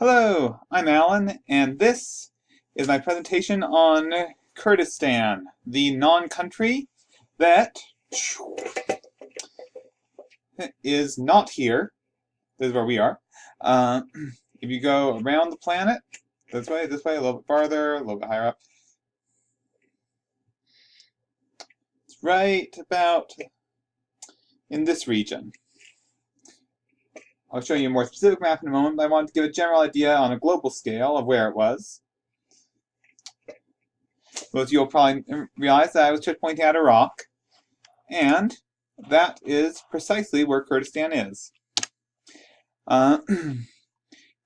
Hello, I'm Alan, and this is my presentation on Kurdistan, the non-country that is not here. This is where we are. If you go around the planet, this way, a little bit farther, a little bit higher up. It's right about in this region. I'll show you a more specific map in a moment, but I wanted to give a general idea on a global scale of where it was. Most of you will probably realize that I was just pointing at Iraq, and that is precisely where Kurdistan is.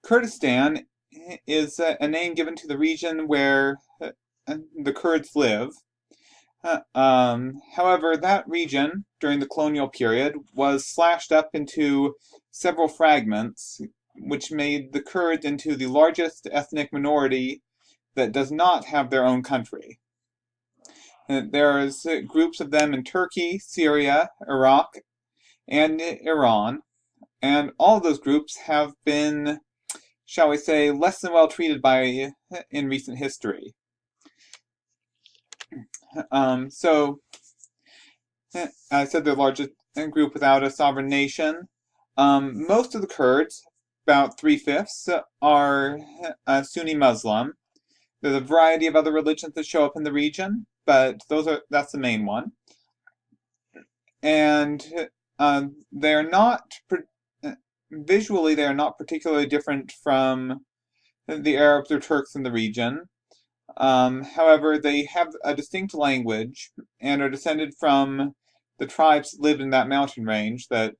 Kurdistan is a name given to the region where the Kurds live. However, that region, during the colonial period, was slashed up into several fragments, which made the Kurds into the largest ethnic minority that does not have their own country. There's groups of them in Turkey, Syria, Iraq, and Iran, and all of those groups have been, shall we say, less than well treated in recent history. So, I said they're the largest group without a sovereign nation. Most of the Kurds, about 3/5, are Sunni Muslim. There's a variety of other religions that show up in the region, but that's the main one. And they're not visually they are not particularly different from the Arabs or Turks in the region. However, they have a distinct language and are descended from the tribes that lived in that mountain range that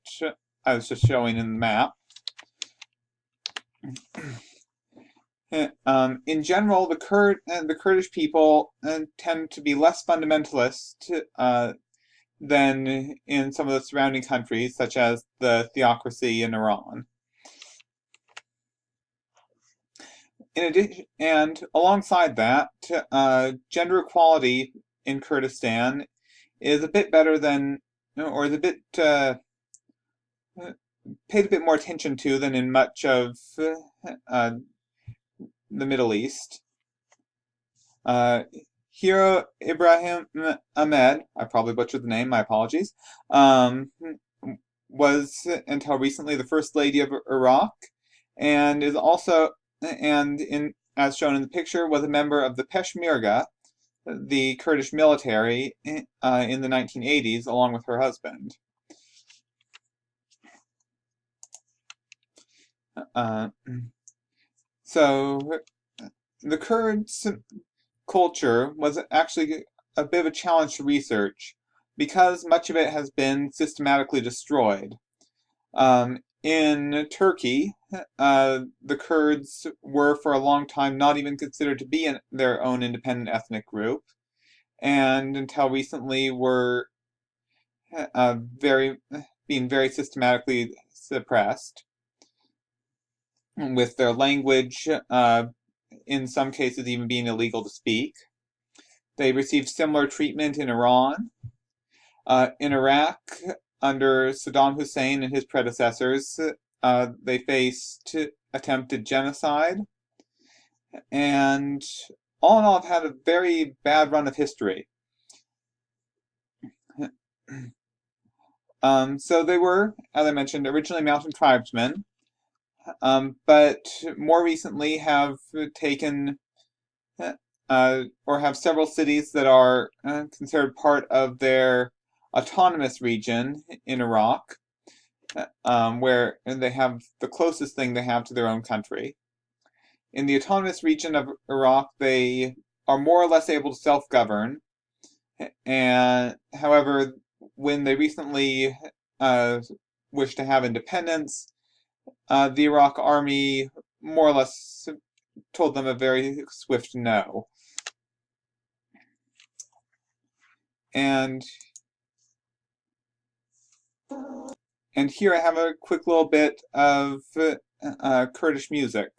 I was just showing in the map. In general, the Kurdish people tend to be less fundamentalist than in some of the surrounding countries, such as the theocracy in Iran. In addition, and alongside that, gender equality in Kurdistan is a bit better than, or is a bit paid a bit more attention to than in much of the Middle East. Hero Ibrahim Ahmed, I probably butchered the name, my apologies, was until recently the First Lady of Iraq, and is also, as shown in the picture, was a member of the Peshmerga, the Kurdish military, in the 1980s, along with her husband. So, the Kurds' culture was actually a bit of a challenge to research because much of it has been systematically destroyed. In Turkey, the Kurds were for a long time not even considered to be their own independent ethnic group, and until recently were being very systematically suppressed, with their language in some cases even being illegal to speak. They received similar treatment in Iran. In Iraq, under Saddam Hussein and his predecessors, they faced attempted genocide, and all in all have had a very bad run of history. So they were, as I mentioned, originally mountain tribesmen, but more recently have taken or have several cities that are considered part of their autonomous region in Iraq, where they have the closest thing they have to their own country. In the autonomous region of Iraq, they are more or less able to self-govern, and however, when they recently wished to have independence, the Iraq army more or less told them a very swift no. And here I have a quick little bit of Kurdish music.